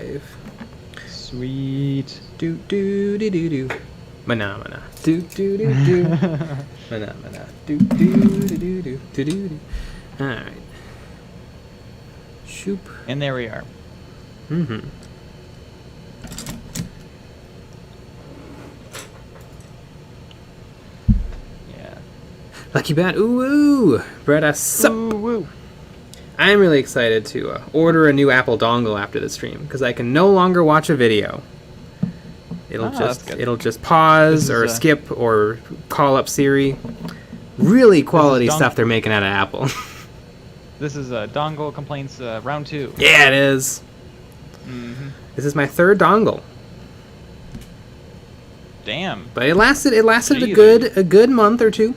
5. Sweet. Do do do do do. Mana mana. Do do do do. Mana mana. Do do do do do do do. All right. Shoop. And there we are. Mm-hmm. Yeah. Lucky bat. Ooh ooh. Bretta sup. Ooh, woo. I'm really excited to order a new Apple dongle after the stream because I can no longer watch a video. It'll just pause or skip or call up Siri. Really quality stuff they're making out of Apple. This is dongle complaints round 2. Yeah, it is. Mm-hmm. This is my 3rd dongle. Damn. But it lasted a good month or 2.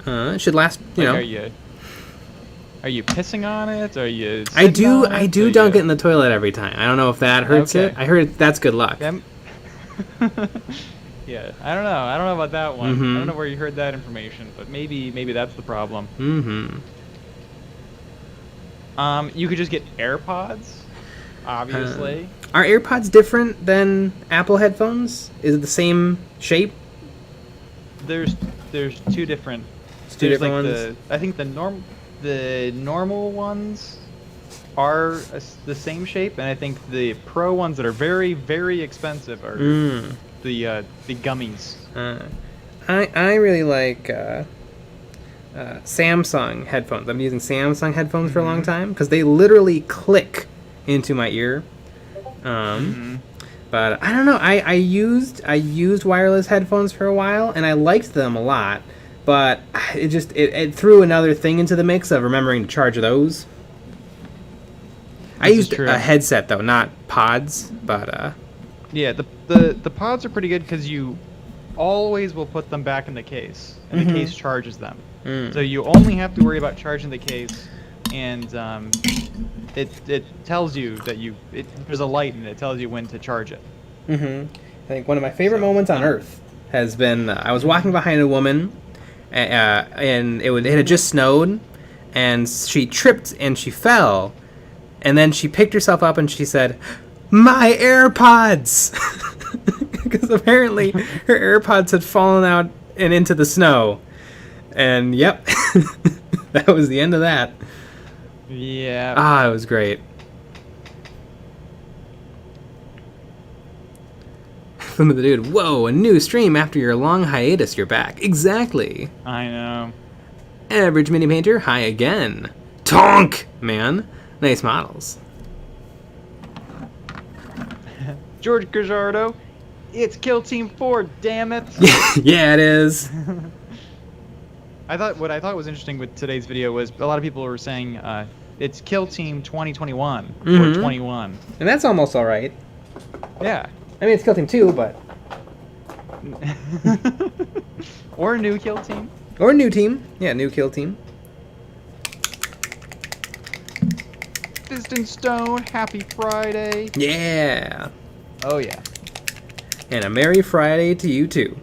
It should last, you know. Are you pissing on it? Are you? I do dunk it in the toilet every time. I don't know if that hurts it. I heard that's good luck. Yeah, I don't know. I don't know about that one. Mm-hmm. I don't know where you heard that information, but maybe that's the problem. Mm-hmm. You could just get AirPods, obviously. Are AirPods different than Apple headphones? Is it the same shape? There's 2 different. Two different ones. I think the normal ones are the same shape, and I think the Pro ones that are very, very expensive are the gummies. I really like Samsung headphones. I'm using Samsung headphones for a long time because they literally click into my ear. But I don't know. I used wireless headphones for a while, and I liked them a lot. But it threw another thing into the mix of remembering to charge those. I used a headset though, not pods. But yeah, the pods are pretty good because you always will put them back in the case, and the case charges them. So you only have to worry about charging the case, and it tells you that there's a light and it tells you when to charge it. I think one of my favorite moments on Earth has been I was walking behind a woman. And it had just snowed, and she tripped and she fell, and then she picked herself up and she said, "My AirPods," because apparently her AirPods had fallen out and into the snow, and yep, that was the end of that. Yeah. It was great. From the dude, whoa, a new stream after your long hiatus, you're back. Exactly. I know. Average Mini Painter, hi again. Tonk, man. Nice models. George Gajardo, it's Kill Team 4, damn it. Yeah, it is. What I thought was interesting with today's video was a lot of people were saying it's Kill Team 2021 or 21. And that's almost alright. Yeah. I mean, it's Kill Team 2, but... Or a new Kill Team. Or a new team. Yeah, new Kill Team. Fist and Stone, happy Friday. Yeah. Oh, yeah. And a Merry Friday to you, too.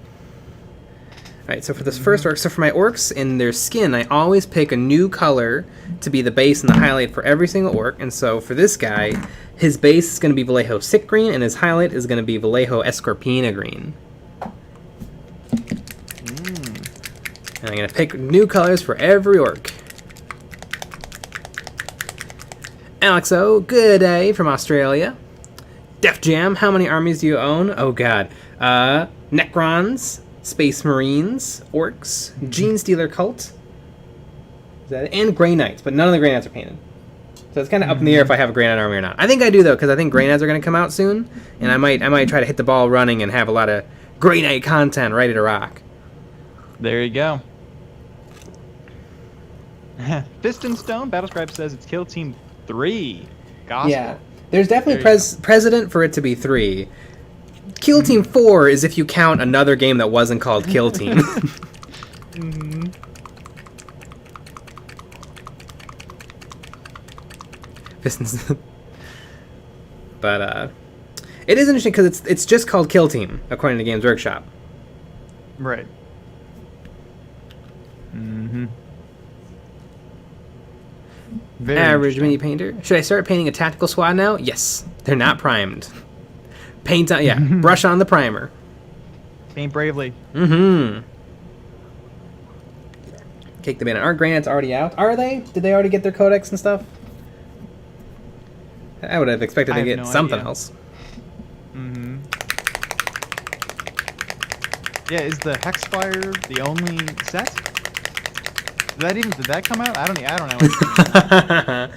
Alright, so for this first orc, so for my orcs in their skin, I always pick a new color to be the base and the highlight for every single orc. And so for this guy, his base is going to be Vallejo Sick Green, and his highlight is going to be Vallejo Escorpina Green. And I'm going to pick new colors for every orc. Alex O, good day from Australia. Def Jam, how many armies do you own? Oh god. Necrons, Space Marines, Orcs, Gene Stealer Cult, is that it? And Grey Knights, but none of the Grey Knights are painted. So it's kind of up in the air if I have a Grey Knight army or not. I think I do though, because I think Grey Knights are going to come out soon, and I might try to hit the ball running and have a lot of Grey Knight content ready to rock. There you go. Fist and Stone, Battlescribe says it's Kill Team 3. Gospel. Yeah, there's definitely precedent for it to be 3. Kill Team 4 is if you count another game that wasn't called Kill Team. But it is interesting because it's just called Kill Team according to Games Workshop. Right. Very Average interesting. mini painter. Should I start painting a tactical squad now? Yes. They're not primed. Paint on, yeah. Brush on the primer. Paint bravely. Mm-hmm. Kick the bandit. Aren't granites already out? Are they? Did they already get their codex and stuff? I would have expected I to have get no something idea. else. Mm-hmm. Yeah, is the Hexfire the only set? Did that come out? I don't know.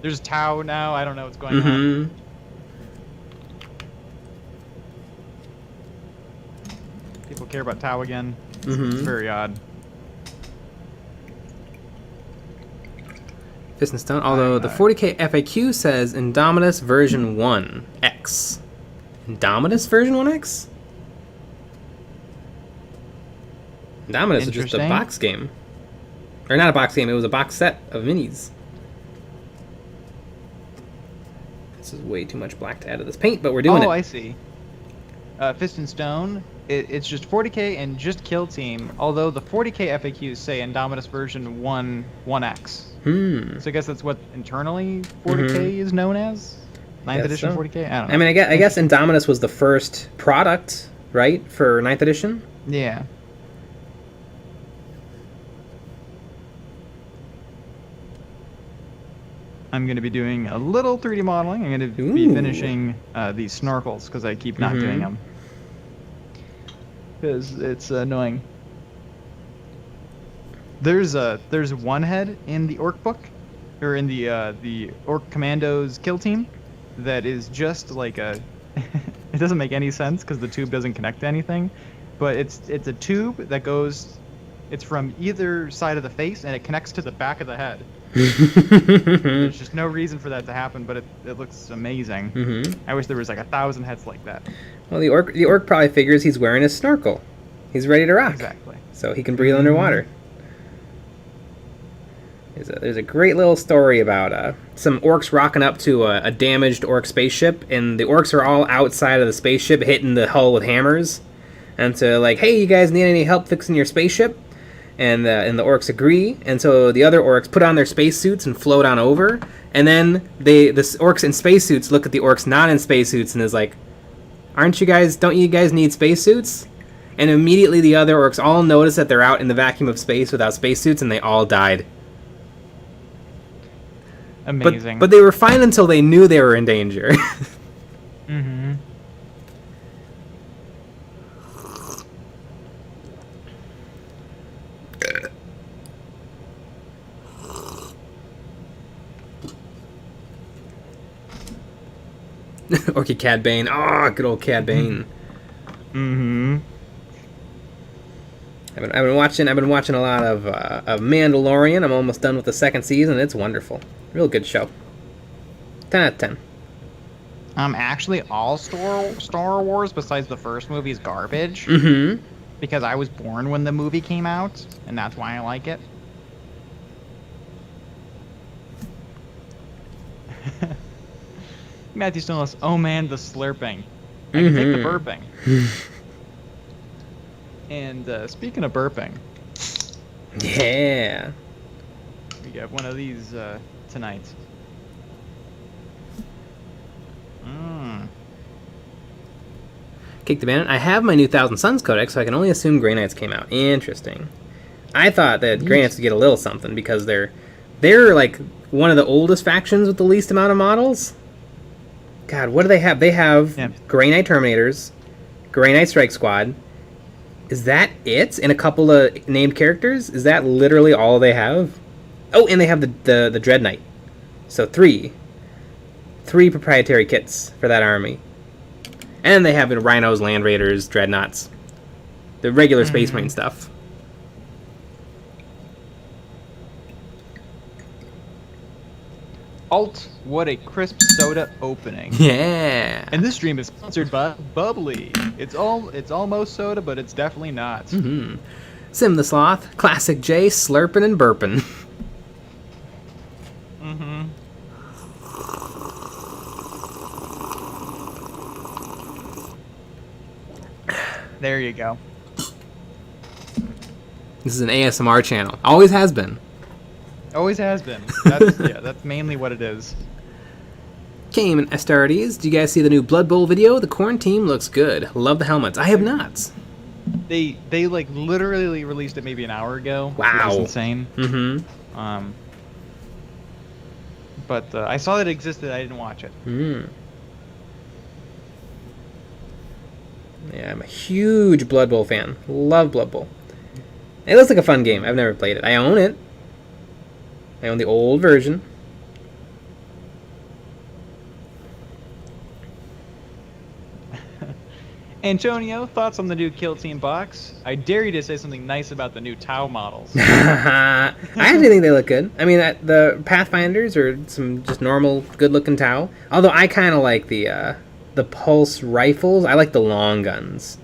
There's Tau now. I don't know what's going on. Mm-hmm. People care about Tau again. Mm-hmm. It's very odd. Fist and Stone. Although the 40k FAQ says Indomitus version 1X. Indomitus version 1X? Indomitus was just a Interesting. box game. Or not a box game, it was a box set of minis. This is way too much black to add to this paint, but we're doing it. Oh, I see. Fist and Stone, it's just 40k and just Kill Team, although the 40k FAQs say Indomitus version 1X. So I guess that's what internally 40k is known as? 9th edition so. 40k? I don't know. I mean, I guess Indomitus was the first product, right, for 9th edition? Yeah. I'm going to be doing a little 3D modeling. I'm going to be finishing these snorkels because I keep not doing them. Because it's annoying. There's one head in the Orc book, or in the Orc Commandos kill team, that is just like a. It doesn't make any sense because the tube doesn't connect to anything, but it's a tube that goes. It's from either side of the face and it connects to the back of the head. There's just no reason for that to happen, but it looks amazing. I wish there was like 1,000 heads like that. Well, the orc probably figures he's wearing his snorkel. He's ready to rock. Exactly. So he can breathe underwater. There's a great little story about some orcs rocking up to a damaged orc spaceship, and the orcs are all outside of the spaceship hitting the hull with hammers. And so like, hey, you guys need any help fixing your spaceship? And the orcs agree, and so the other orcs put on their spacesuits and float on over, and then the orcs in spacesuits look at the orcs not in spacesuits and is like, don't you guys need spacesuits? And immediately the other orcs all notice that they're out in the vacuum of space without spacesuits, and they all died. Amazing. But they were fine until they knew they were in danger. Mm-hmm. Orky Cad Bane. Oh, good old Cad Bane. Mm-hmm. I've been watching a lot of Mandalorian. I'm almost done with the second season. It's wonderful. Real good show. 10 out of 10. Actually, all Star Wars besides the first movie is garbage. Mm-hmm. Because I was born when the movie came out, and that's why I like it. Matthew Stillis, oh man, the slurping. I can take the burping. And speaking of burping, Yeah. we got one of these tonight. Kick the Bandit. I have my new Thousand Suns Codex, so I can only assume Grey Knights came out. Interesting. I thought that Grey Knights would get a little something because they're like one of the oldest factions with the least amount of models. God, what do they have? They have Grey Knight Terminators, Grey Knight Strike Squad. Is that it? And a couple of named characters? Is that literally all they have? Oh, and they have the Dread Knight. So three proprietary kits for that army. And they have Rhinos, Land Raiders, Dreadnoughts. The regular Space Marine stuff. Alt, what a crisp soda opening. Yeah. And this stream is sponsored by Bubbly. It's almost soda, but it's definitely not. Sim the Sloth, Classic J, slurping and burping. There you go. This is an ASMR channel. Always has been. Always has been. That's mainly what it is. Came in Astartes. Do you guys see the new Blood Bowl video? The Corn team looks good. Love the helmets. I have not. They like literally released it maybe an hour ago. Wow. Which is insane. Mm-hmm. But I saw that it existed. I didn't watch it. Yeah, I'm a huge Blood Bowl fan. Love Blood Bowl. It looks like a fun game. I've never played it. I own it. I own the old version. Antonio, thoughts on the new Kill Team box? I dare you to say something nice about the new Tau models. I actually think they look good. I mean, the Pathfinders are some just normal, good-looking Tau. Although I kind of like the pulse rifles. I like the long guns.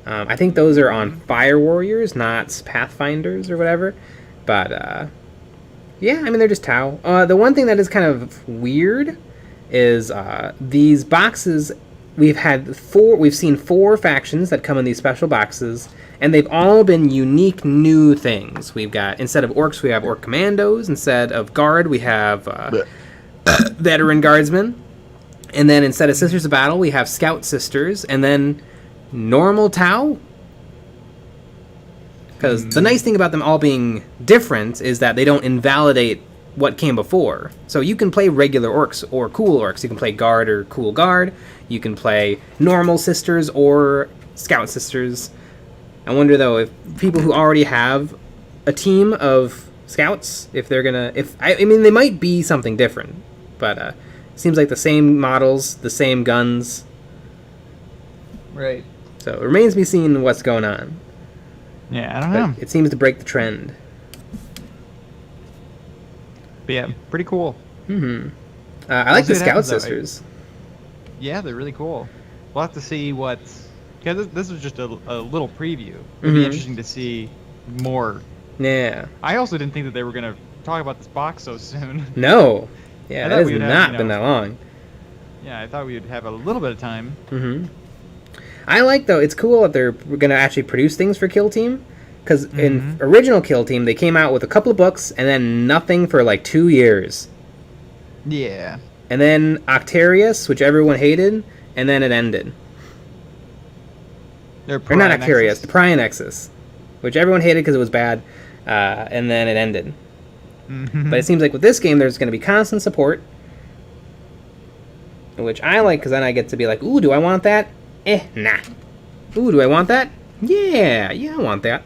I think those are on Fire Warriors, not Pathfinders or whatever. But yeah, I mean they're just Tau. The one thing that is kind of weird is these boxes. We've seen 4 factions that come in these special boxes, and they've all been unique new things. We've got, instead of orcs, we have orc commandos. Instead of guard, we have veteran guardsmen. And then instead of Sisters of Battle, we have Scout Sisters, and then normal Tau. Because the nice thing about them all being different is that they don't invalidate what came before. So you can play regular orcs or cool orcs. You can play guard or cool guard. You can play normal sisters or scout sisters. I wonder though if people who already have a team of scouts, if they're gonna, I mean they might be something different, but it seems like the same models, the same guns. Right. So it remains to be seen what's going on. Yeah, I don't know. It seems to break the trend. But yeah, pretty cool. I like the Scout Sisters. Yeah, they're really cool. We'll have to see what... Because this was just a little preview. It'd be interesting to see more. Yeah. I also didn't think that they were going to talk about this box so soon. No. Yeah, that has not have, been that long. Yeah, I thought we would have a little bit of time. I like, though, it's cool that they're going to actually produce things for Kill Team. Because in original Kill Team, they came out with a couple of books and then nothing for like 2 years. Yeah. And then Octarius, which everyone hated, and then it ended. Or not Octarius, the Prion Nexus, which everyone hated because it was bad, and then it ended. But it seems like with this game, there's going to be constant support, which I like because then I get to be like, ooh, do I want that? Nah. Ooh, do I want that? Yeah, I want that.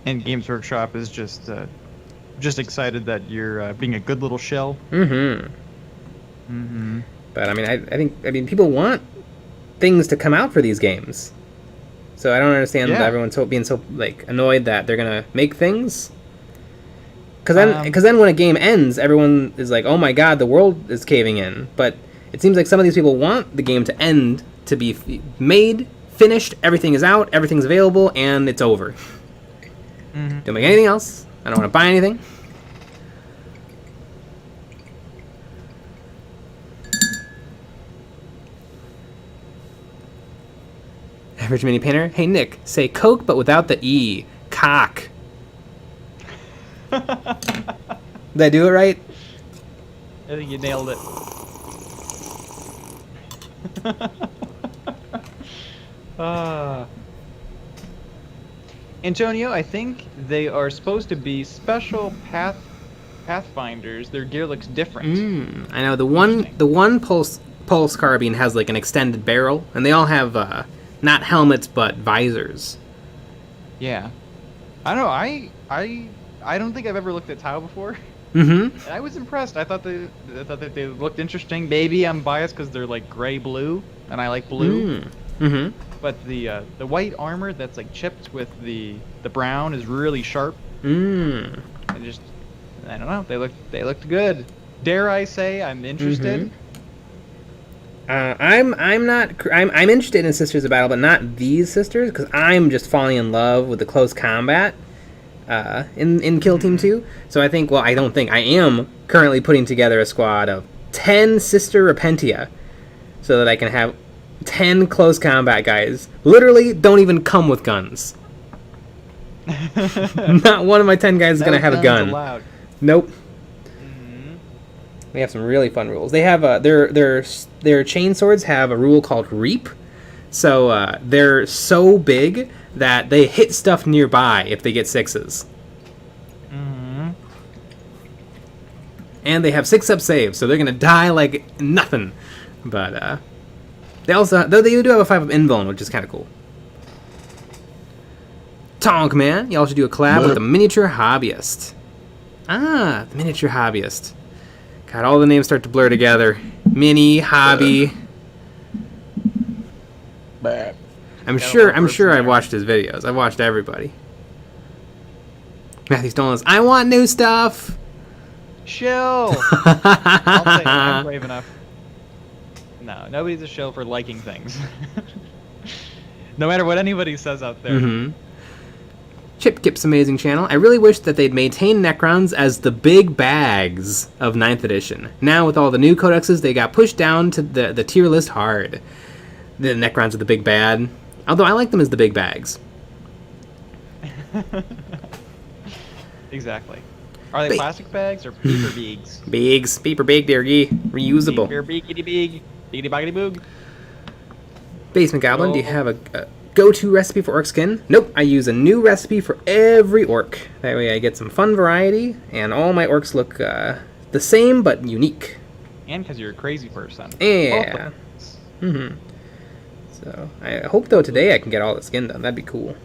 And Games Workshop is just excited that you're being a good little shell. But I mean, I think people want things to come out for these games, so I don't understand that everyone's being so like annoyed that they're gonna make things. Because then when a game ends, everyone is like, oh my god, the world is caving in. But it seems like some of these people want the game to end, to be made, finished, everything is out, everything's available, and it's over. Don't make anything else. I don't want to buy anything. Average Mini Painter. Hey Nick, say Coke but without the E. Cock. Did I do it right? I think you nailed it. Antonio, I think they are supposed to be special pathfinders. Their gear looks different. I know the one pulse carbine has like an extended barrel, and they all have not helmets but visors. Yeah, I don't know. I don't think I've ever looked at Tau before. And I was impressed. I thought that they looked interesting. Maybe I'm biased because they're like gray blue, and I like blue. But the white armor that's like chipped with the brown is really sharp. I don't know. They looked good. Dare I say I'm interested? I'm interested in Sisters of Battle, but not these sisters, because I'm just falling in love with the close combat in Kill Team 2. So I am currently putting together a squad of 10 Sister Repentia, so that I can have 10 close combat guys. Literally don't even come with guns. Not one of my 10 guys is going to have a gun. Allowed. Nope. They have some really fun rules. They have their chain swords have a rule called reap. So they're so big that they hit stuff nearby if they get 6s. And they have 6-up saves, so they're gonna die like nothing. But they also they do have a 5-up invuln, which is kind of cool. Tonk man, y'all should do a collab with the miniature hobbyist. Ah, the miniature hobbyist. God, all the names start to blur together. Mini, hobby. I'm sure I've watched his videos. I've watched everybody. Matthew Stone's, I want new stuff. Shill. I'll say I'm brave enough. No, nobody's a shill for liking things. No matter what anybody says out there. Chip Kip's amazing channel. I really wish that they'd maintain Necrons as the big bags of 9th edition. Now with all the new codexes, they got pushed down to the tier list hard. The Necrons are the big bad. Although I like them as the big bags. Exactly. Are they plastic bags or paper bags? Bags. Paper bag, there ye. Reusable. Paper baggy big. Biggity boggity boog. Basement Goblin, do you have a go-to recipe for orc skin? Nope, I use a new recipe for every orc. That way I get some fun variety, and all my orcs look the same but unique. And because you're a crazy person. Yeah. So I hope though today I can get all the skin done. That'd be cool.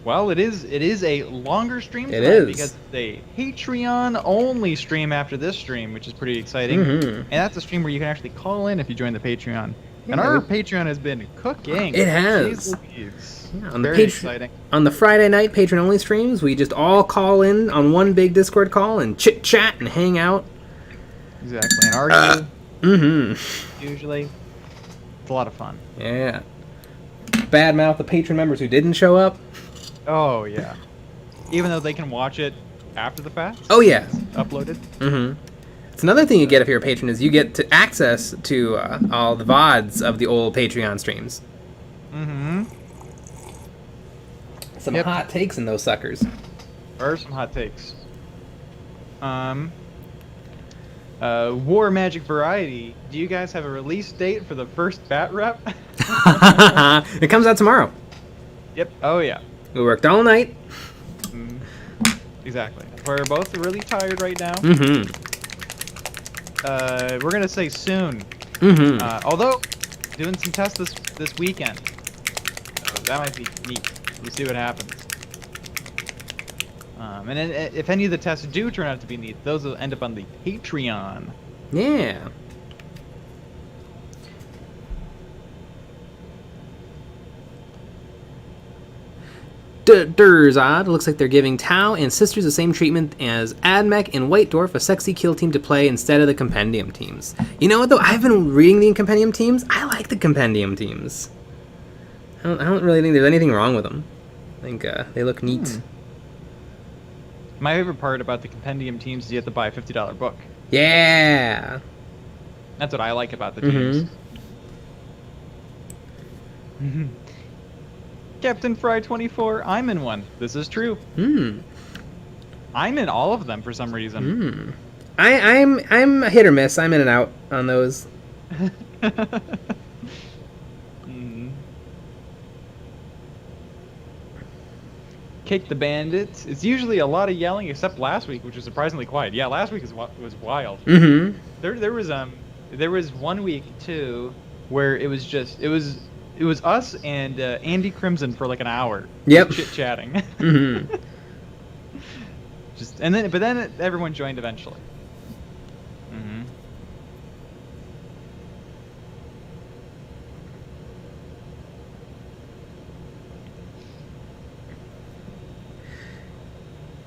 Well, it is a longer stream tonight. It is. Because it's a Patreon only stream after this stream, which is pretty exciting. And that's a stream where you can actually call in if you join the Patreon. Yeah, and our Patreon has been cooking. It has. Yeah, on very exciting. On the Friday night Patreon only streams, we just all call in on one big Discord call and chit chat and hang out. Exactly, and argue. Usually, it's a lot of fun. Yeah. Badmouth the patron members who didn't show up. Oh yeah. Even though they can watch it after the fact. Oh yeah. It's uploaded. It's another thing you get if you're a patron is you get to access to all the VODs of the old Patreon streams. Some hot takes in those suckers. There are some hot takes. War Magic Variety. Do you guys have a release date for the first bat rep? It comes out tomorrow. Yep. Oh yeah. We worked all night. Exactly. We're both really tired right now. We're gonna say soon. Although doing some tests this weekend. So that might be neat. We'll see what happens. And then if any of the tests do turn out to be neat, those will end up on the Patreon. Yeah. Durzod, looks like they're giving Tau and Sisters the same treatment as Admech and White Dwarf, a sexy kill team to play instead of the Compendium teams. You know what though? I've been reading the Compendium teams. I like the Compendium teams. I don't really think there's anything wrong with them. I think they look neat. My favorite part about the Compendium teams is you have to buy a $50 book. Yeah. That's what I like about the teams. Captain Fry 24, I'm in one. This is true. I'm in all of them for some reason. I'm a hit or miss. I'm in and out on those. Kick the Bandits. It's usually a lot of yelling, except last week, which was surprisingly quiet. Yeah, last week was wild. There was 1 week too where it was just it was us and Andy Crimson for like an hour. Yep. Chit chatting. But then everyone joined eventually.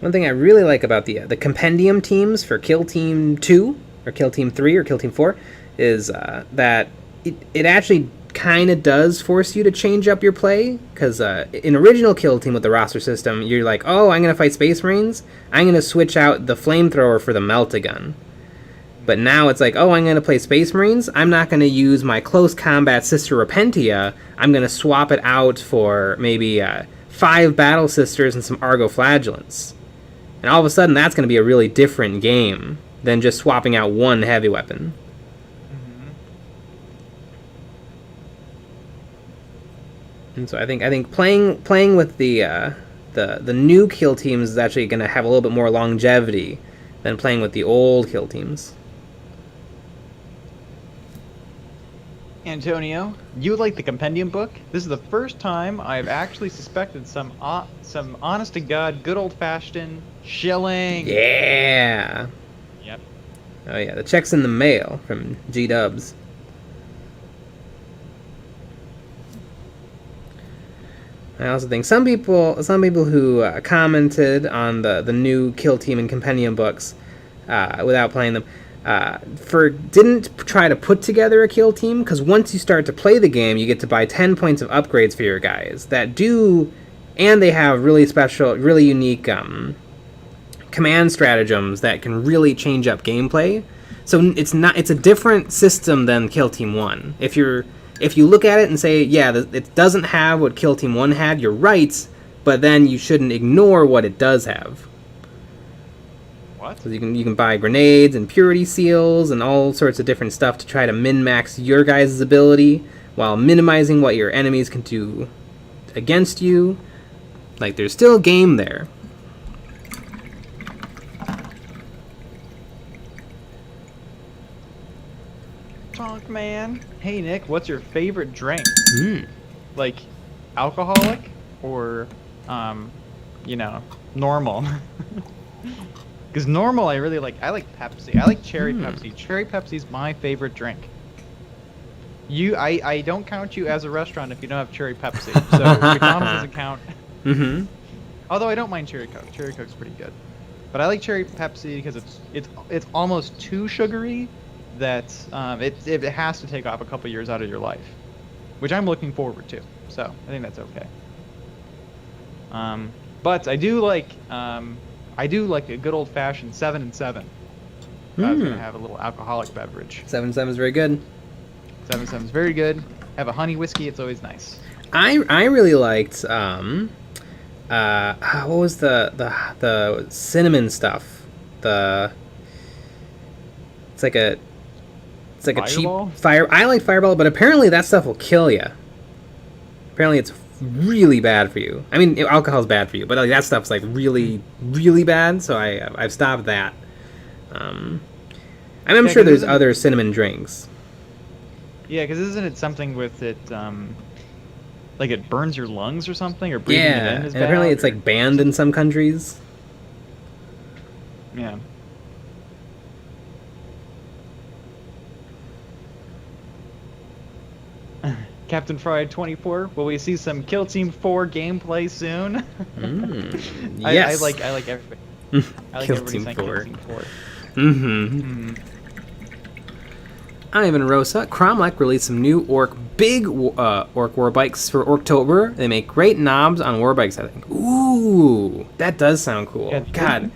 One thing I really like about the Compendium teams for Kill Team 2, or Kill Team 3, or Kill Team 4, is that it actually kind of does force you to change up your play, because in original Kill Team with the roster system, you're like, oh, I'm going to fight Space Marines, I'm going to switch out the Flamethrower for the Melt-A-Gun. But now it's like, oh, I'm going to play Space Marines, I'm not going to use my Close Combat Sister Repentia, I'm going to swap it out for maybe 5 Battle Sisters and some Argo Flagellants. And all of a sudden, that's going to be a really different game than just swapping out one heavy weapon. And so I think playing with the new kill teams is actually going to have a little bit more longevity than playing with the old kill teams. Antonio, you like the compendium book? This is the first time I've actually suspected some honest to God, good old fashioned shilling. Yeah. Yep. Oh yeah, the check's in the mail from G-Dubs. I also think some people who commented on the new kill team and compendium books without playing them didn't try to put together a kill team, because once you start to play the game, you get to buy 10 points of upgrades for your guys that do, and they have really special, really unique command stratagems that can really change up gameplay. So it's a different system than Kill Team 1. If you look at it and say, yeah, it doesn't have what Kill Team 1 had, you're right, but then you shouldn't ignore what it does have. What? So you can buy grenades and purity seals and all sorts of different stuff to try to min-max your guys' ability while minimizing what your enemies can do against you. Like, there's still game there. Tonk man. Hey Nick, what's your favorite drink? Mm. Like, alcoholic or, normal? Because normal, I like Pepsi. I like cherry Pepsi. Cherry Pepsi's my favorite drink. I don't count you as a restaurant if you don't have cherry Pepsi. So McDonald's doesn't count. Mm-hmm. Although I don't mind cherry Coke. Cherry Coke's pretty good. But I like cherry Pepsi because it's almost too sugary that it has to take off a couple years out of your life, which I'm looking forward to. So I think that's okay. But I do like a good old fashioned 7 and 7. I was gonna have a little alcoholic beverage. 7-7 is very good. 7-7 is very good. Have a honey whiskey. It's always nice. I really liked what was the cinnamon stuff? It's like a Fireball? cheap fire. I like Fireball, but apparently that stuff will kill you. Apparently it's really bad for you. I mean, alcohol's bad for you, but like that stuff's like really, really bad. So I've stopped that. And I'm sure there's other cinnamon drinks. Yeah, because isn't it something with it, like it burns your lungs or something, or breathing it in is bad? And apparently it's like banned in some countries. Yeah. Captain Fried 24. Will we see some Kill Team 4 gameplay soon? Yes. I like everything. I like Kill everybody Team saying 4. Kill Team 4. Mm-hmm. Ivan Rosa, Cromlech released some new Ork war bikes for Orktober. They make great knobs on war bikes, I think. Ooh, that does sound cool. Yeah, God,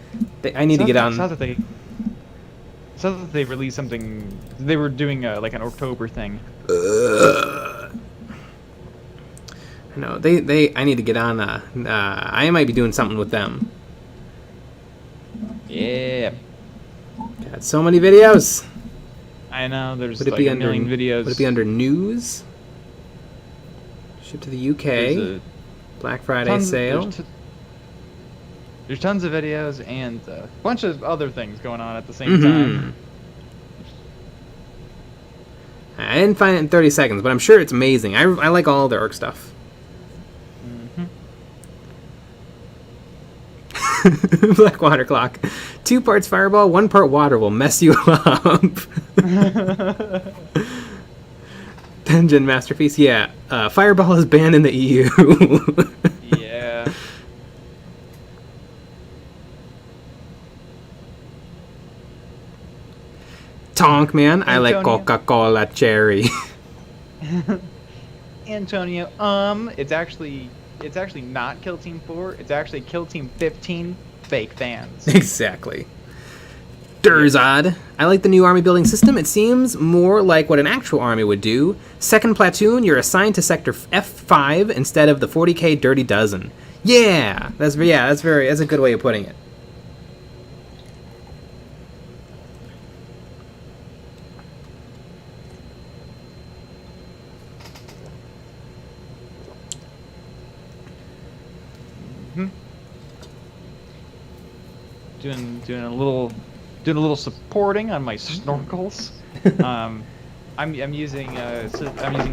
I need to get on. Saw that they released something. They were doing like an October thing. No, I need to get on. I might be doing something with them. Yeah. Got so many videos. I know. There's Would it like be a million videos. Would it be under news? Shipped to the UK. Black Friday sale. There's tons of videos and a bunch of other things going on at the same time. I didn't find it in 30 seconds, but I'm sure it's amazing. I like all their Ork stuff. Blackwater Clock. 2 parts Fireball, 1 part water will mess you up. Dungeon Masterpiece. Yeah, Fireball is banned in the EU. Yeah. Tonk, man. I like Antonio. Coca-Cola cherry. Antonio, it's actually not Kill Team 4. It's actually Kill Team 15 fake fans. Exactly. Durzad. I like the new army building system. It seems more like what an actual army would do. Second platoon, you're assigned to sector F5 instead of the 40k Dirty Dozen. Yeah, that's a good way of putting it. Hmm. Doing a little supporting on my snorkels. I'm using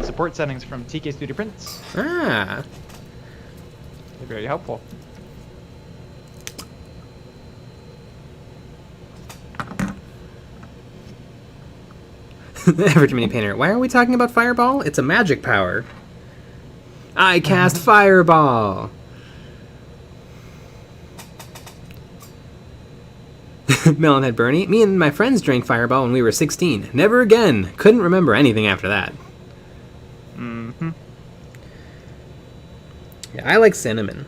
support settings from TK Studio Prints. Ah. They're very helpful. Average mini painter. Why are we talking about Fireball? It's a magic power. I cast Fireball. Melonhead Bernie. Me and my friends drank Fireball when we were 16. Never again. Couldn't remember anything after that. Mm-hmm. Yeah, I like cinnamon.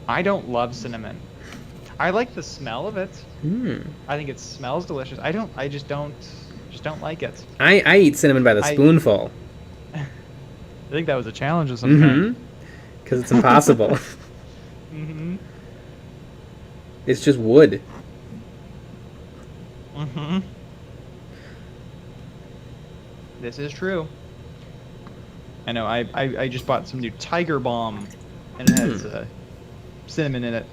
I don't love cinnamon. I like the smell of it. Mm. I think it smells delicious. I just don't like it. I eat cinnamon by the spoonful. I think that was a challenge of some kind. Because it's impossible. Mm-hmm. It's just wood. Mm-hmm. This is true. I know. I just bought some new Tiger Balm, and it has cinnamon in it.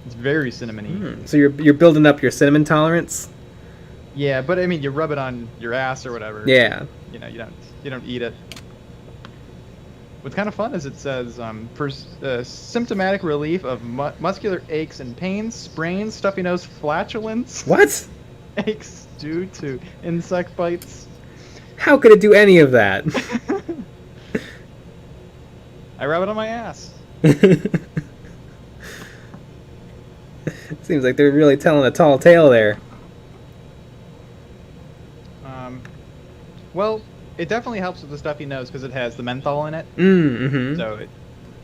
It's very cinnamony. So you're building up your cinnamon tolerance? Yeah, but I mean, you rub it on your ass or whatever. Yeah. You know, you don't eat it. What's kind of fun is it says for symptomatic relief of muscular aches and pains, sprains, stuffy nose, flatulence. What? Aches due to insect bites. How could it do any of that? I rub it on my ass. Seems like they're really telling a tall tale there. Well, it definitely helps with the stuffy nose because it has the menthol in it. Mm-hmm. So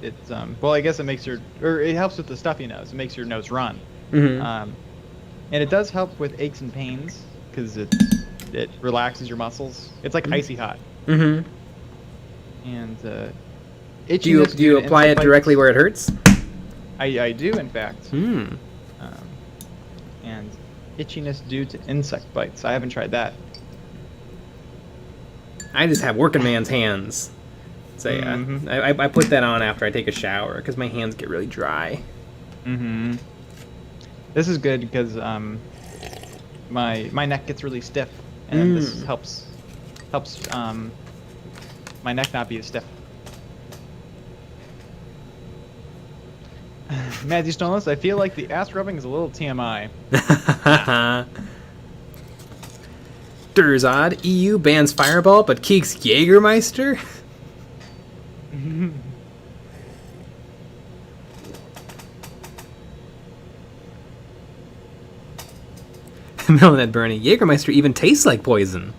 it's well, I guess it helps with the stuffy nose. It makes your nose run. Mm-hmm. And it does help with aches and pains because it relaxes your muscles. It's like icy hot. Mm-hmm. And do you apply it directly where it hurts? I do, in fact. Hmm. And itchiness due to insect bites. I haven't tried that. I just have working man's hands. So yeah, I put that on after I take a shower because my hands get really dry. Mm-hmm. This is good because my neck gets really stiff, and this helps my neck not be as stiff. Matthew Stoneless, I feel like the ass rubbing is a little TMI. Durzod, EU bans Fireball but keeps Jägermeister? Melonhead Bernie, Jägermeister even tastes like poison.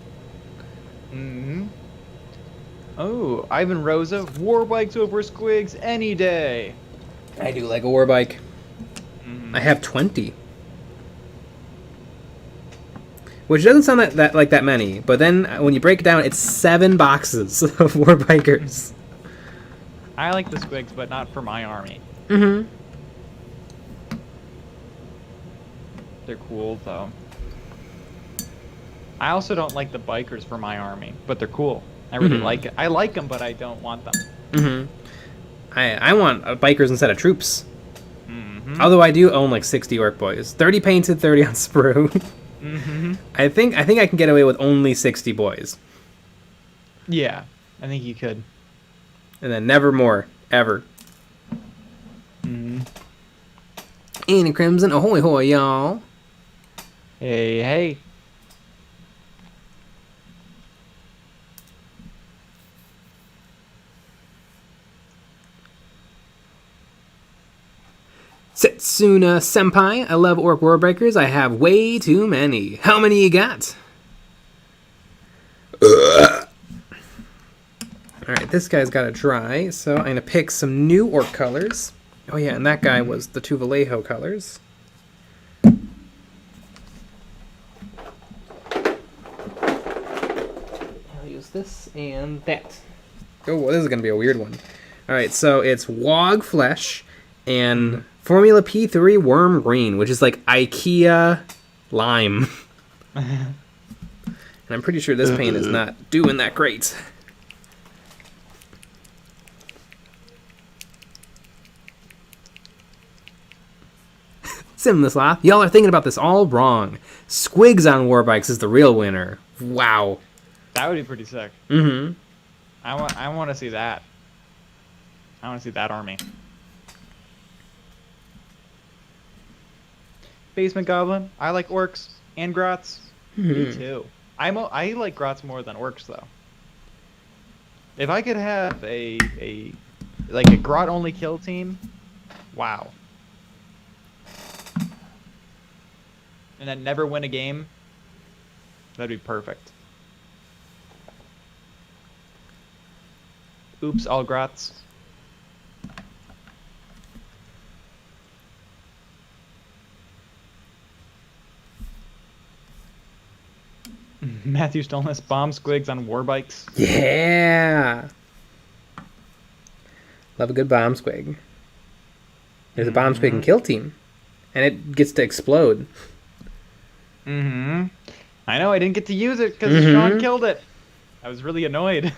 Mm-hmm. Oh, Ivan Rosa, war bikes over squigs any day. I do like a war bike. I have 20. Which doesn't sound like that many, but then when you break it down, it's 7 boxes of war bikers. I like the squigs, but not for my army. Mm-hmm. They're cool, though. I also don't like the bikers for my army, but they're cool. I really like it. I like them, but I don't want them. Mm-hmm. I want bikers instead of troops. Although I do own like 60 orc boys. 30 painted, 30 on sprue. I think I can get away with only 60 boys. Yeah, I think you could. And then never more, ever. Annie Crimson, ahoy hoy, y'all. Hey, hey. Setsuna Senpai, I love orc warbreakers. I have way too many. How many you got? Alright, this guy's got to dry, so I'm going to pick some new orc colors. Oh yeah, and that guy was the two Vallejo colors. I'll use this and that. Oh, this is going to be a weird one. All right, so it's Wog Flesh and Formula P3 Worm Green, which is like IKEA lime. And I'm pretty sure this paint is not doing that great. Simlislaw, y'all are thinking about this all wrong. Squigs on Warbikes is the real winner. Wow. That would be pretty sick. Mm-hmm. I want to see that. I want to see that army. Basement Goblin. I like orcs and grots. Me too. I like grots more than orcs though. If I could have a grot only kill team, wow. And then never win a game, that'd be perfect. Oops, all grots. Matthew Stolness, bomb squigs on warbikes. Yeah. Love a good bomb squig. There's a bomb squig and kill team. And it gets to explode. Mm-hmm. I know, I didn't get to use it because Sean killed it. I was really annoyed.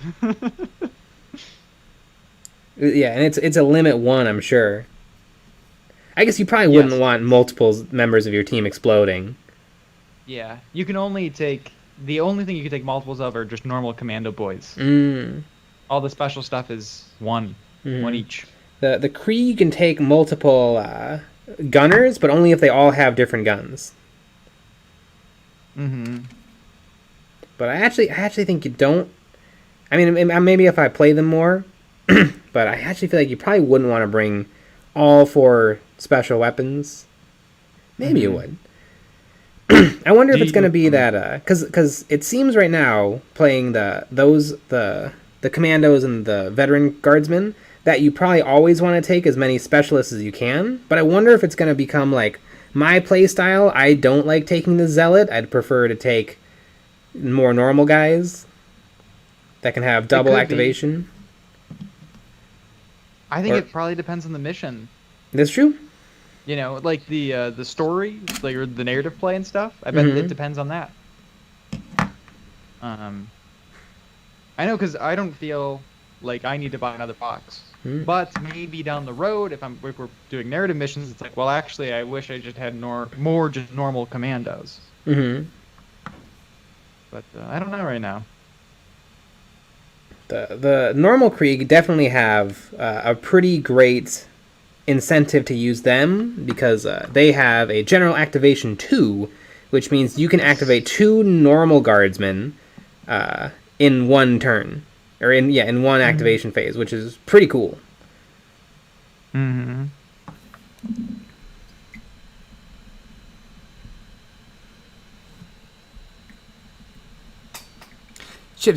Yeah, and it's a limit 1, I'm sure. I guess you probably wouldn't want multiple members of your team exploding. Yeah, you can only take... The only thing you can take multiples of are just normal commando boys. All the special stuff is one each. The Kree, you can take multiple gunners, but only if they all have different guns. But I actually think you don't... I mean, maybe if I play them more, but I actually feel like you probably wouldn't want to bring all 4 special weapons. Maybe you would. I wonder if it's going to be that... Because it seems right now, playing the commandos and the veteran guardsmen, that you probably always want to take as many specialists as you can. But I wonder if it's going to become like... My playstyle, I don't like taking the Zealot. I'd prefer to take more normal guys that can have double activation. I think it probably depends on the mission. That's true. You know, like the story, like or the narrative play and stuff. I bet it depends on that. I know, because I don't feel like I need to buy another box. But maybe down the road, if we're doing narrative missions, it's like, well, actually, I wish I just had more just normal commandos. But I don't know right now. The normal Krieg definitely have a pretty great incentive to use them because they have a general activation 2, which means you can activate 2 normal guardsmen in one turn. Or in one activation phase, which is pretty cool. Ship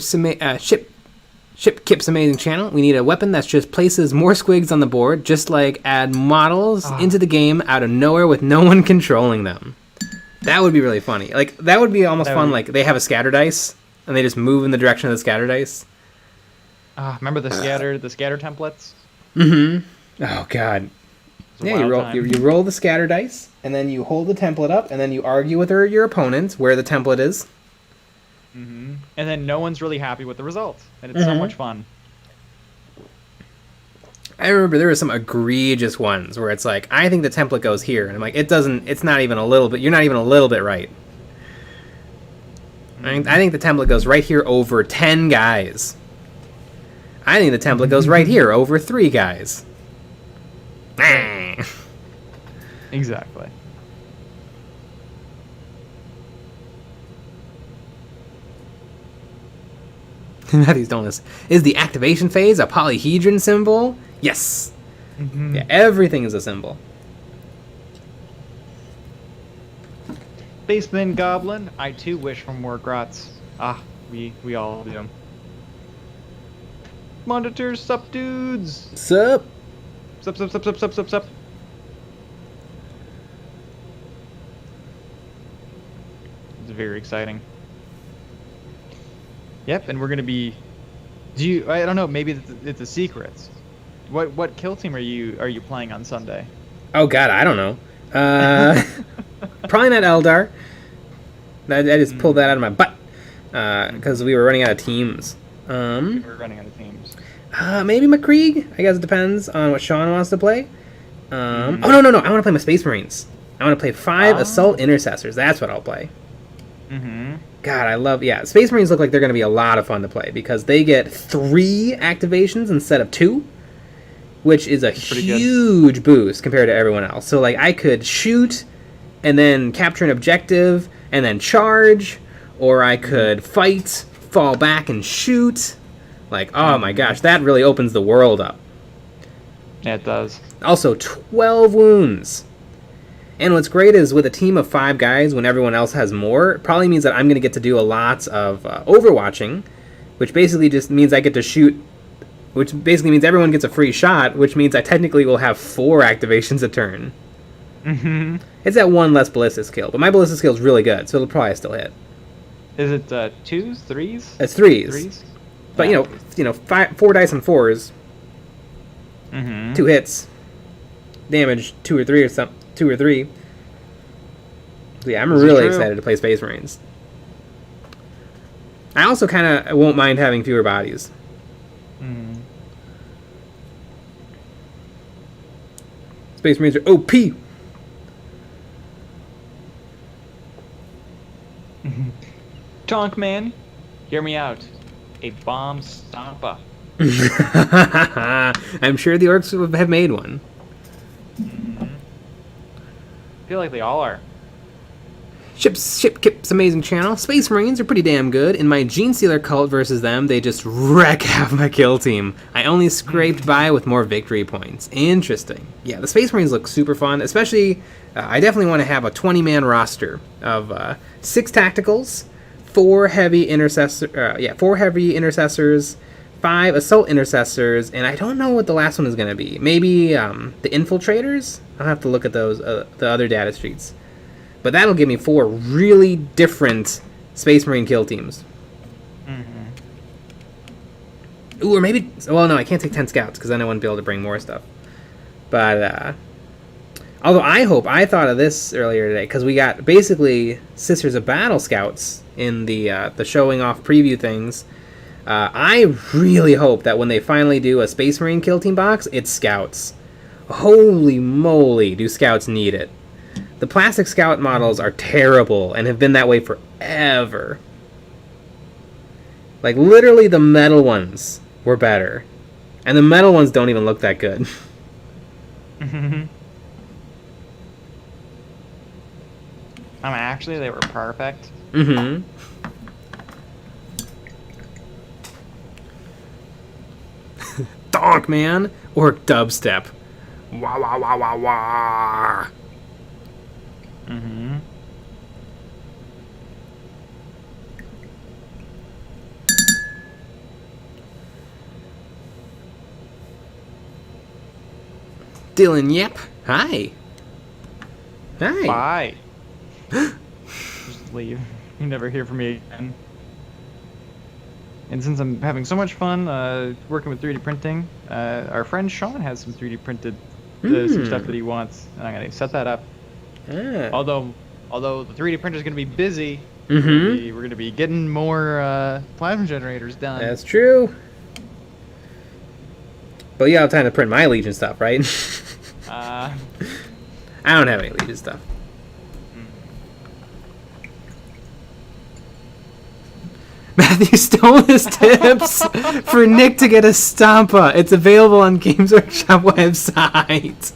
Kip's amazing channel. We need a weapon that just places more squigs on the board, just like add models into the game out of nowhere with no one controlling them. That would be really funny. Like that would be almost fun. Like they have a scatter dice and they just move in the direction of the scatter dice. Remember the scatter templates? Oh god. Yeah, you roll the scatter dice, and then you hold the template up, and then you argue with your opponent where the template is. And then no one's really happy with the result, and it's so much fun. I remember there were some egregious ones where it's like, I think the template goes here, and I'm like, it's not even a little bit, you're not even a little bit right. I think the template goes right here over 10 guys. I think the template goes right here over 3 guys. Exactly. Matthew's doing this. Is the activation phase a polyhedron symbol? Yes. Yeah, everything is a symbol. Baseman Goblin, I too wish for more grots. We all do. Monitors, sup dudes. Sup. Sup. It's very exciting. Yep, and we're gonna be... I don't know, maybe it's a secret. What kill team are you playing on Sunday? Oh God, I don't know. Probably not Eldar. I just pulled that out of my butt because we were running out of teams. We're running out of teams. Maybe McCreeg. I guess it depends on what Sean wants to play. Oh no! I want to play my Space Marines. I want to play 5 Assault Intercessors. That's what I'll play. God, I love... Yeah, Space Marines look like they're going to be a lot of fun to play because they get 3 activations instead of 2, which is a huge boost compared to everyone else. So, like, I could shoot and then capture an objective and then charge, or I could fight, fall back, and shoot. Like, oh my gosh, that really opens the world up. Yeah, it does. Also, 12 wounds. And what's great is with a team of 5 guys, when everyone else has more, it probably means that I'm going to get to do a lot of overwatching, which basically just means I get to shoot, which basically means everyone gets a free shot, which means I technically will have 4 activations a turn. It's that 1 less ballista skill, but my ballista skill is really good, so it'll probably still hit. Is it 2s, 3s? It's 3s. But yeah. 4 dice and 4s. 2 hits. Damage 2 or 3 or something. 2 or 3. So yeah, I'm really excited to play Space Marines. I also kind of won't mind having fewer bodies. Space Marines are OP. Tonk man, hear me out. A bomb stomper. I'm sure the orcs have made one. I feel like they all are. Ship Kip's amazing channel. Space Marines are pretty damn good. In my Gene Stealer cult versus them, they just wreck half my kill team. I only scraped by with more victory points. Interesting. Yeah, the Space Marines look super fun, especially I definitely want to have a 20-man roster of 6 tacticals, 4 heavy intercessors, 5 assault intercessors, and I don't know what the last one is going to be. Maybe the infiltrators? I'll have to look at those the other data sheets. But that'll give me 4 really different Space Marine kill teams. Ooh, or maybe... Well, no, I can't take 10 scouts, because then I wouldn't be able to bring more stuff. But, although I thought of this earlier today, because we got basically Sisters of Battle scouts in the showing off preview things. I really hope that when they finally do a Space Marine kill team box, it's scouts. Holy moly, do scouts need it. The plastic scout models are terrible and have been that way forever. Like, literally the metal ones were better. And the metal ones don't even look that good. Actually, they were perfect. Donk, man! Or dubstep. Wah, wah, wah, wah, wah! Dylan, yep. Hi. Hi. Bye. Just leave. You never hear from me again. And since I'm having so much fun working with 3D printing, our friend Sean has some 3D printed some stuff that he wants, and I'm gonna set that up. Although the 3D printer is gonna be busy, we're gonna be getting more plasma generators done. That's true. But you have time to print my Legion stuff, right? I don't have any Legion stuff. Matthew stole his tips for Nick to get a Stampa. It's available on Games Workshop website.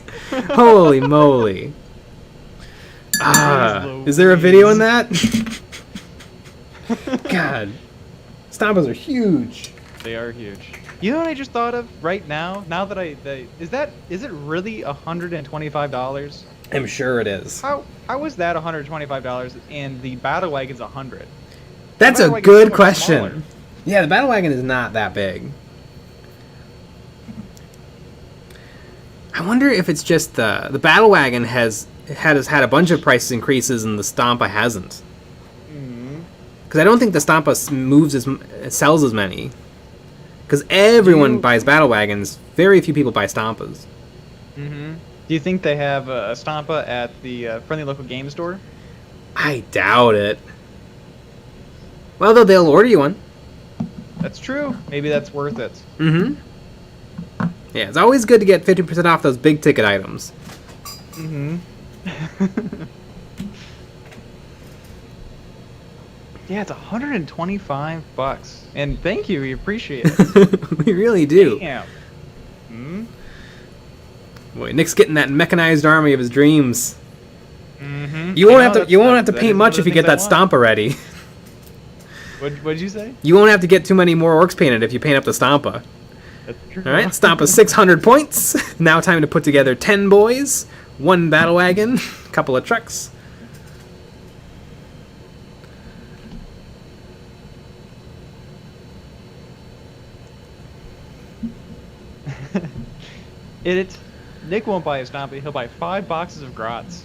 Holy moly. Is there a video on that? God. Stampas are huge. They are huge. You know what I just thought of right now? Now that is it really $125? I'm sure it is. How is that $125 and the Battle Wagon's $100? That's a good question. Smaller. Yeah, the Battle Wagon is not that big. I wonder if it's just the Battle Wagon has had a bunch of price increases and the Stampa hasn't. Because I don't think the Stampa sells as many. Because everyone buys Battle Wagons very few people buy Stampas. Mm-hmm. Do you think they have a Stampa at the friendly local game store? I doubt it. Well, though, they'll order you one. That's true. Maybe that's worth it. Mm-hmm. Yeah, it's always good to get 50% off those big ticket items. Mm-hmm. Yeah, it's $125. And thank you, we appreciate it. We really do. Damn. Hmm? Boy, Nick's getting that mechanized army of his dreams. Mm-hmm. You won't have to paint much if you get that Stompa ready. What'd you say? You won't have to get too many more orcs painted if you paint up the Stompa. That's true. Alright, Stompa 600 points. Now time to put together 10 boys, 1 battle wagon, a couple of trucks. Nick won't buy a Stompy, he'll buy 5 boxes of Grots.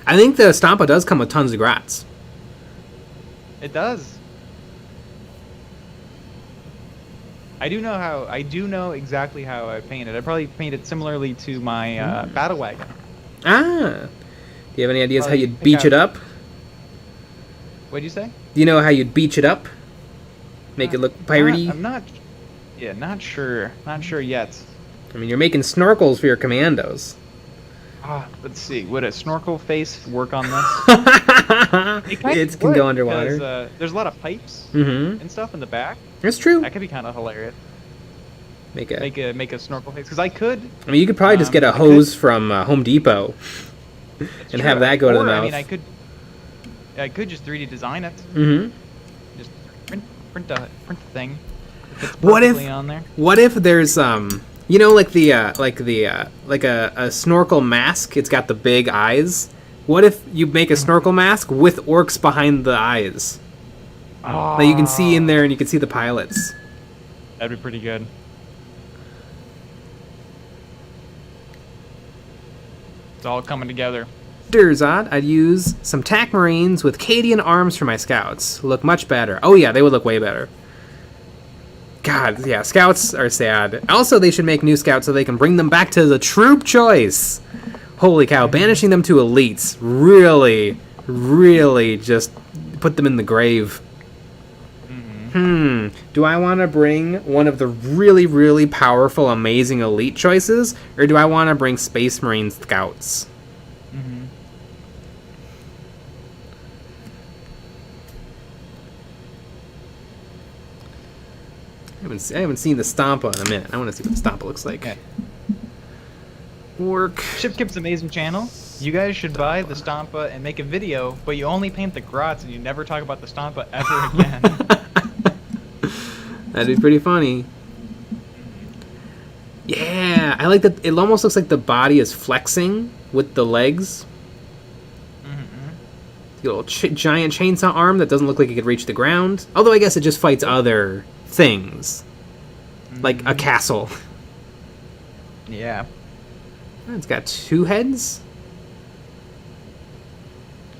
I think the Stompa does come with tons of Grots. It does. I do know exactly how I paint it. I probably paint it similarly to my battle wagon. Ah. Do you have any ideas how Probably you'd pick beach it out- up? What'd you say? Do you know how you'd beach it up? Make it look piratey? I'm not. Yeah, not sure. Not sure yet. I mean, you're making snorkels for your commandos. Let's see. Would a snorkel face work on this? It can go underwater. Because, there's a lot of pipes Mm-hmm. and stuff in the back. That's true. That could be kind of hilarious. Make a. Make a snorkel face. Because I could. I mean, you could probably just get a I could- hose from Home Depot That's and true. have that go to the Or, mouth. I mean, I could just 3D design it. Mm-hmm. Just print the thing. If it's What if- perfectly on there. What if there's you know, like a snorkel mask? It's got the big eyes. What if you make a snorkel mask with orcs behind the eyes that you can see in there, and you can see the pilots? That'd be pretty good. It's all coming together. Durzad, I'd use some TAC Marines with Cadian arms for my scouts. Look much better. Oh yeah, they would look way better. God, yeah, scouts are sad. Also, they should make new scouts so they can bring them back to the troop choice. Holy cow, banishing them to elites really, really just put them in the grave. Do I want to bring one of the really, really powerful, amazing elite choices, or do I want to bring Space Marine scouts? I haven't seen the Stompa in a minute. I want to see what the Stompa looks like. Okay. Work. Shipkip's amazing channel. You guys should buy the Stompa and make a video, but you only paint the Grots and you never talk about the Stompa ever again. That'd be pretty funny. Yeah, I like that. It almost looks like the body is flexing with the legs. The little giant chainsaw arm that doesn't look like it could reach the ground. Although I guess it just fights other things. Like a castle. Yeah. It's got 2 heads?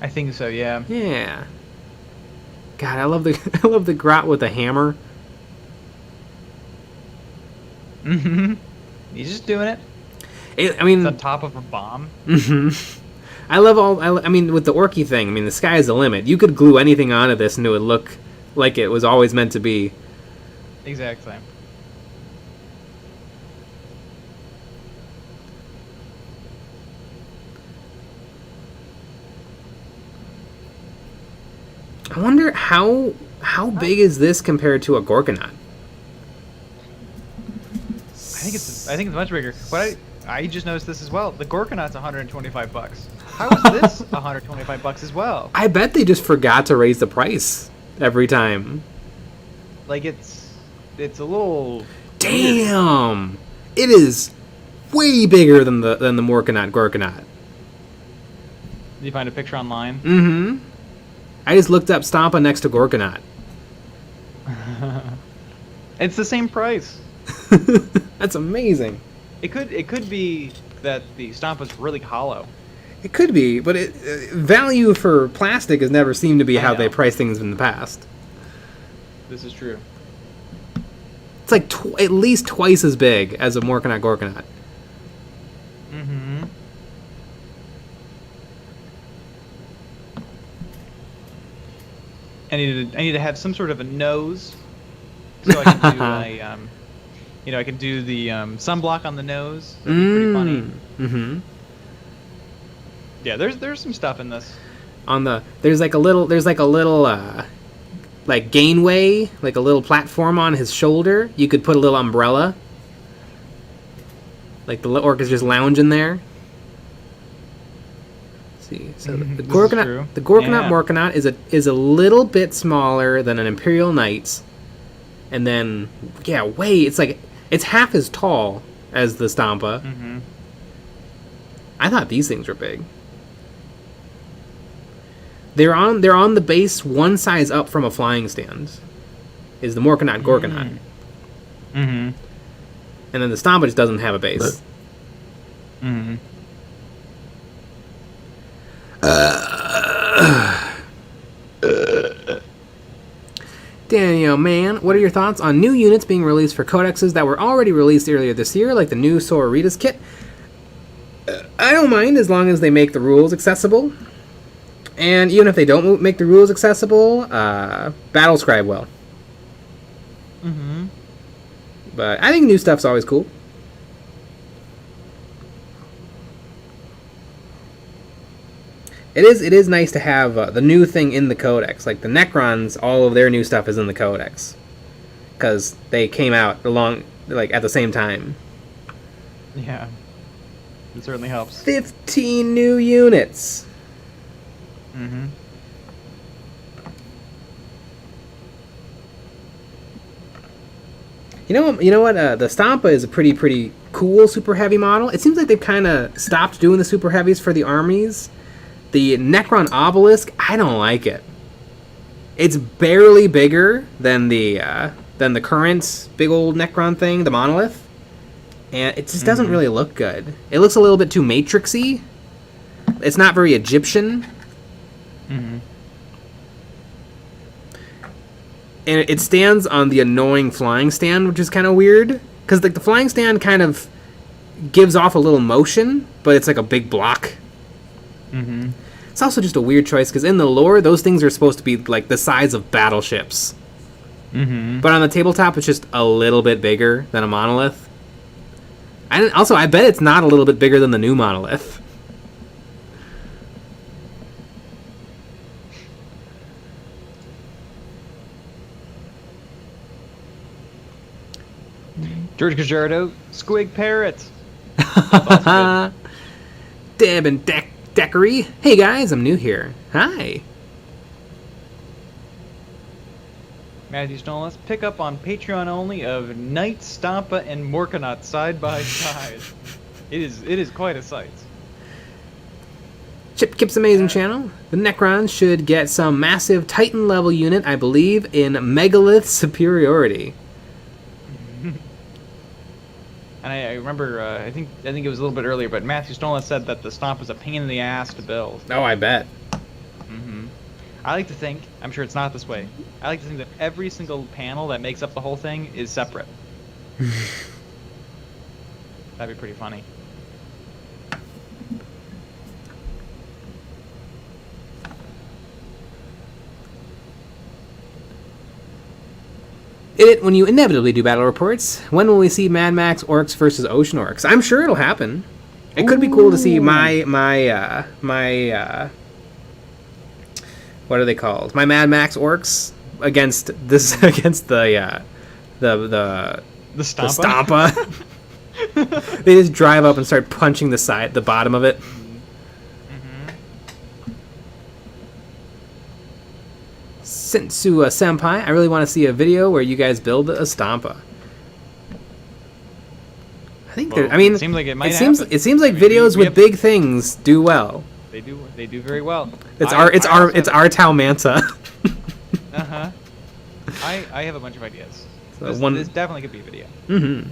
I think so, yeah. Yeah. God, I love the grot with the hammer. He's just doing it. I mean, It's on top of a bomb. I mean, with the orky thing, I mean, the sky is the limit. You could glue anything onto this and it would look like it was always meant to be. Exactly. I wonder how big is this compared to a Gorgonaut? I think it's much bigger. What I just noticed this as well. The Gorgonaut's $125. How is this $125 as well? I bet they just forgot to raise the price every time. Like it's a little. Damn! It is way bigger than the Morgonaut Gorgonaut. Did you find a picture online? Mm-hmm. I just looked up Stompa next to Gorgonaut. It's the same price. That's amazing. It could be that the Stompa's really hollow. It could be, but value for plastic has never seemed to be I how know. they price things in the past. This is true. It's like at least twice as big as a Morkanot Gorkanot. Mm-hmm. I need to have some sort of a nose, so I can do I can do the sunblock on the nose. That'd be pretty funny. Mm-hmm. Yeah, there's some stuff in this. There's like a little like gainway, like a little platform on his shoulder. You could put a little umbrella. Like the orc is just lounging there. Let's see, so the Gorkanot Morkanot is a little bit smaller than an Imperial Knight, and then it's half as tall as the Stampa. Mm-hmm. I thought these things were big. They're on the base one size up from a flying stand. Is the Morkanot Gorkanot. Mm-hmm. And then the Stampa just doesn't have a base. Mm-hmm. Daniel, man, what are your thoughts on new units being released for codexes that were already released earlier this year, like the new Sororitas kit? I don't mind as long as they make the rules accessible. And even if they don't make the rules accessible, Battlescribe will. Mm-hmm. But I think new stuff's always cool. It is nice to have the new thing in the codex. Like the Necrons, all of their new stuff is in the codex. Because they came out at the same time. Yeah. It certainly helps. 15 new units. Mm-hmm. You know what? The Stampa is a pretty cool super heavy model. It seems like they've kind of stopped doing the super heavies for the armies. The Necron Obelisk, I don't like it. It's barely bigger than the current big old Necron thing, the Monolith, and it just doesn't really look good. It looks a little bit too Matrixy. It's not very Egyptian. Mm-hmm. And it stands on the annoying flying stand, which is kind of weird. Because like the flying stand kind of gives off a little motion, but it's like a big block. Mm-hmm. It's also just a weird choice, because in the lore, those things are supposed to be like the size of battleships. Mm-hmm. But on the tabletop, it's just a little bit bigger than a monolith. And also, I bet it's not a little bit bigger than the new monolith. George Gajardo, Squig Parrot. Deb and Deckery. Hey guys, I'm new here. Hi. Matthew Stolas, pick up on Patreon only of Knight, Stampa, and Morkanot side by side. It is quite a sight. Chip Kip's amazing channel. The Necrons should get some massive Titan level unit, I believe, in Megalith superiority. And I remember, I think it was a little bit earlier, but Matthew Stolas said that the Stomp was a pain in the ass to build. Oh, I bet. Mm-hmm. I like to think, I'm sure it's not this way, I like to think that every single panel that makes up the whole thing is separate. That'd be pretty funny. When you inevitably do battle reports, when will we see Mad Max Orcs versus Ocean Orcs? I'm sure it'll happen. It could be cool to see my what are they called? My Mad Max Orcs against the Stampa. They just drive up and start punching the bottom of it. Sensu Senpai, I really want to see a video where you guys build a Stampa. I think it seems like it might happen. It seems like videos with big things do well. They do very well. It's our Tau Manta. Uh-huh. I have a bunch of ideas. So this definitely could be a video. Mm-hmm.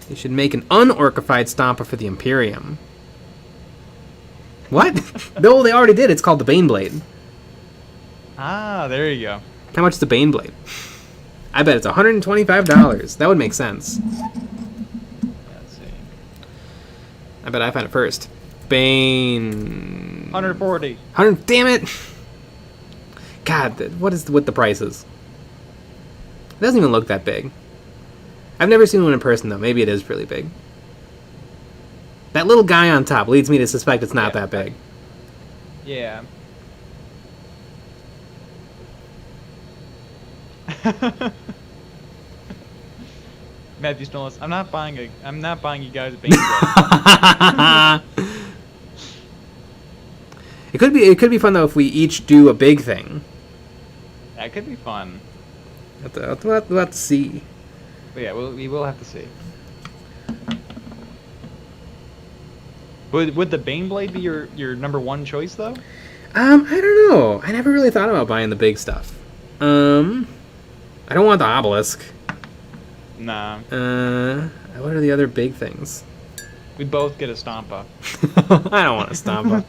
You should make an unorcified Stampa for the Imperium. What? No, they already did. It's called the Baneblade. Ah, there you go. How much is the Baneblade? I bet it's $125. That would make sense. Let's see. I bet I found it first. Bane. 140. 100. Damn it! God, what is with the prices? It doesn't even look that big. I've never seen one in person though. Maybe it is really big. That little guy on top leads me to suspect it's not that big. Yeah. Matthew Snollis, I'm not buying you guys a Baneblade. It could be fun though if we each do a big thing. That could be fun. We'll have to see. But yeah, we will have to see. Would the Baneblade be your number one choice though? I don't know. I never really thought about buying the big stuff. I don't want the obelisk. Nah. What are the other big things? We both get a Stompa. I don't want a Stompa.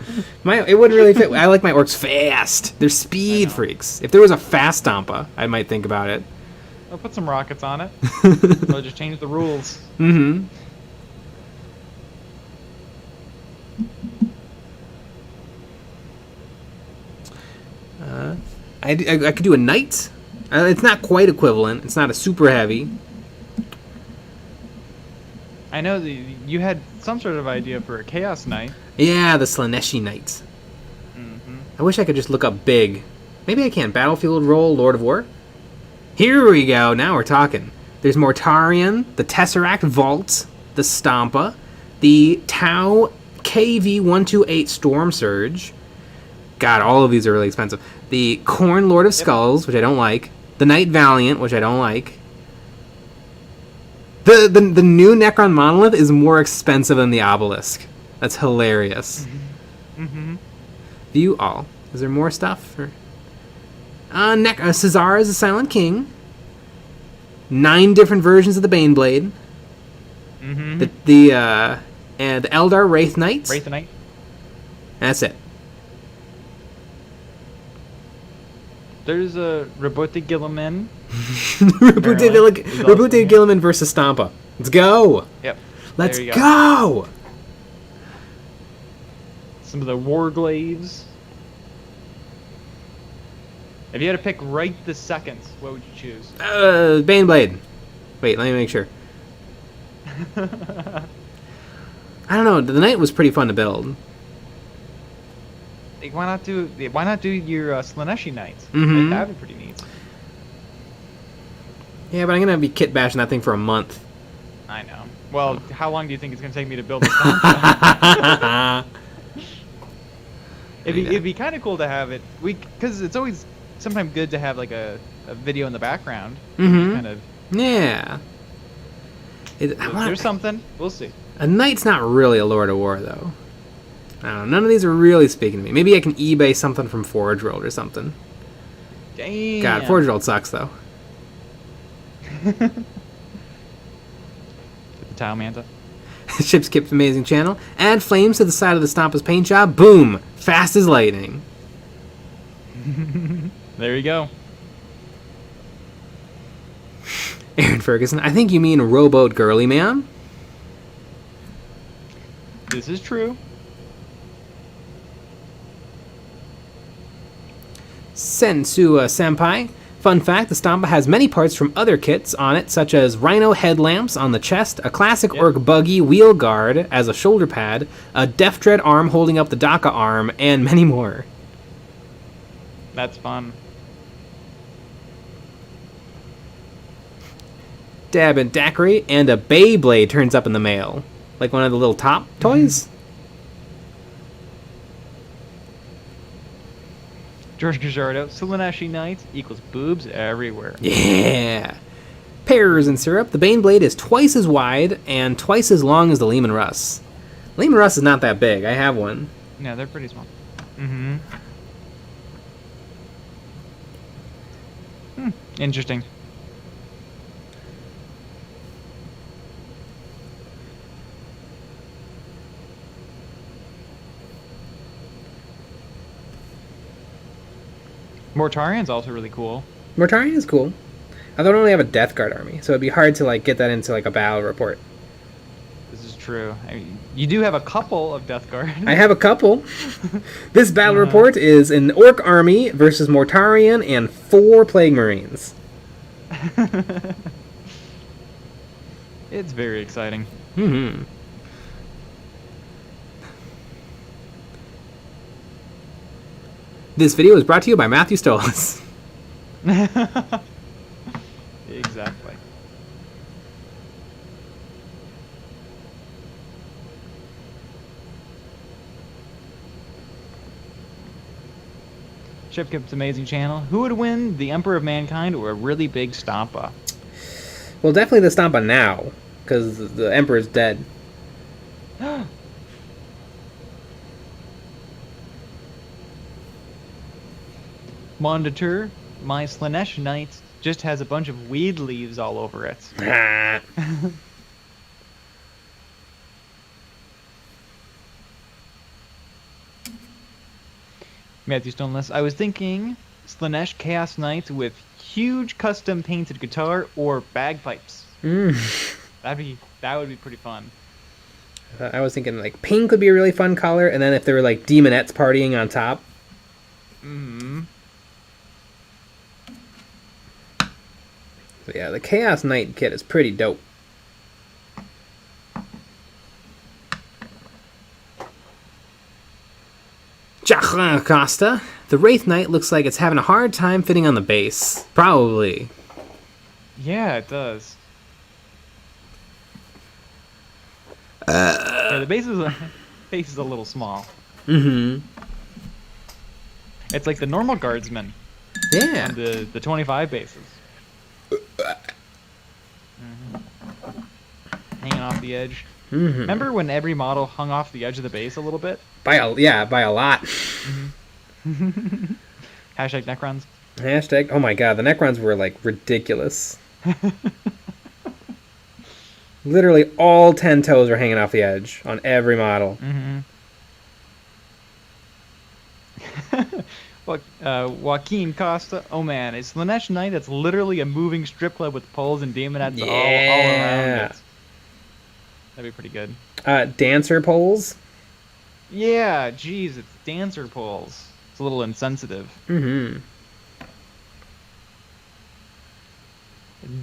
It wouldn't really fit. I like my orcs fast. They're speed freaks. If there was a fast Stompa, I might think about it. I'll put some rockets on it. I'll just change the rules. Mm-hmm. I could do a knight. It's not quite equivalent. It's not a super heavy. I know that you had some sort of idea for a Chaos Knight. Yeah, the Slaneshi Knight. Mm-hmm. I wish I could just look up big. Maybe I can. Battlefield roll, Lord of War. Here we go. Now we're talking. There's Mortarion, the Tesseract Vault, the Stompa, the Tau KV-128 Storm Surge. God, all of these are really expensive. The Khorne Lord of Skulls, which I don't like. The Knight Valiant, which I don't like. The new Necron Monolith is more expensive than the Obelisk. That's hilarious. Mm-hmm. View all. Is there more stuff? Caesar is a Silent King. 9 different versions of the Baneblade. Mm-hmm. The Eldar Wraith Knight. Wraith Knight. That's it. There's a Rabute Gilliman. Rabute Gilliman versus Stompa. Let's go. Yep. Let's go. Some of the Warglaives. If you had to pick right this second, what would you choose? Baneblade. Wait, let me make sure. I don't know. The Knight was pretty fun to build. Why not do your Slaneshi Knights? Mm-hmm. That'd be pretty neat. Yeah, but I'm gonna be kit bashing that thing for a month. I know. Well, how long do you think it's gonna take me to build this Stompa? It'd be kind of cool to have it. Because it's always sometimes good to have like a video in the background. Mm-hmm. Kind of. Yeah. There's something. We'll see. A Knight's not really a Lord of War though. I don't know. None of these are really speaking to me. Maybe I can eBay something from Forge World or something. Damn. God, Forge World sucks though. The Tau Manta. Ship Skip's amazing channel. Add flames to the side of the Stompa's paint job. Boom! Fast as lightning. There you go. Aaron Ferguson, I think you mean Rowboat Girly Man. This is true. Sensua Senpai. Fun fact, the Stompa has many parts from other kits on it, such as rhino headlamps on the chest, a classic orc buggy wheel guard as a shoulder pad, a Death Dread arm holding up the Daka arm, and many more. That's fun. Dab and Daiquiri, and a Beyblade turns up in the mail. Like one of the little top toys? George Gajardo, Slaneshi Knights equals boobs everywhere. Yeah! Pears and syrup. The Baneblade is twice as wide and twice as long as the Lehman Russ. Lehman Russ is not that big. I have one. Yeah, they're pretty small. Mm-hmm. Interesting. Mortarian's also really cool. Mortarion is cool. I don't only have a Death Guard army, so it'd be hard to like get that into like a battle report. This is true. I mean, you do have a couple of Death Guard. I have a couple. This battle report is an Orc army versus Mortarion and 4 Plague Marines. It's very exciting. Mm-hmm. This video is brought to you by Matthew Stolas. Exactly. Chipkip's amazing channel. Who would win, the Emperor of Mankind or a really big Stompa? Well, definitely the Stompa now, because the Emperor's dead. Monitor, my Slanesh Knight just has a bunch of weed leaves all over it. Matthew Stoneless, I was thinking Slanesh Chaos Knight with huge custom painted guitar or bagpipes. That would be pretty fun. I was thinking like pink would be a really fun color, and then if there were like demonettes partying on top. So yeah, the Chaos Knight kit is pretty dope. Jacques Costa, the Wraith Knight looks like it's having a hard time fitting on the base. Probably. Yeah, it does. Yeah, the base is a little small. Mm-hmm. It's like the normal guardsmen. Yeah. On the 25 bases. Hanging off the edge. Remember when every model hung off the edge of the base a little bit? By a lot. Hashtag Necrons. Hashtag, oh my god, the Necrons were like ridiculous. Literally all 10 toes were hanging off the edge on every model. Joaquin Costa, oh man, it's Slanesh Knight that's literally a moving strip club with poles and demonettes all around it. That'd be pretty good. Dancer poles. Yeah, geez, it's dancer poles. It's a little insensitive.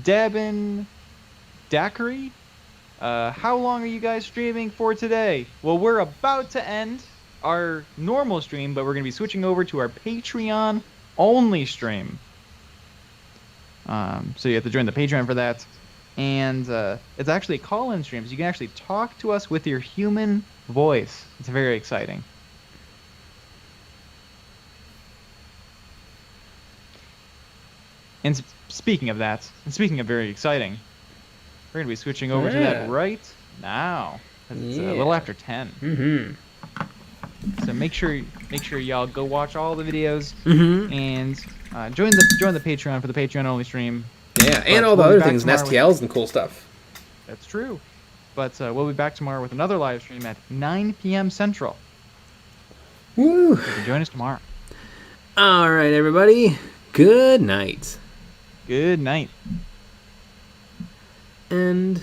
Devin Daiquiri, how long are you guys streaming for today? Well, we're about to end our normal stream, but we're going to be switching over to our Patreon only stream. So you have to join the Patreon for that. And it's actually a call-in stream, so you can actually talk to us with your human voice. It's very exciting. And speaking of that, and speaking of very exciting, we're going to be switching over to that right now. It's a little after 10. So make sure y'all go watch all the videos and join the Patreon for the Patreon only stream. Yeah, and all the other things, and STLs and cool stuff. That's true. But we'll be back tomorrow with another live stream at 9 p.m. Central. Woo! So you can join us tomorrow. All right, everybody. Good night. Good night. And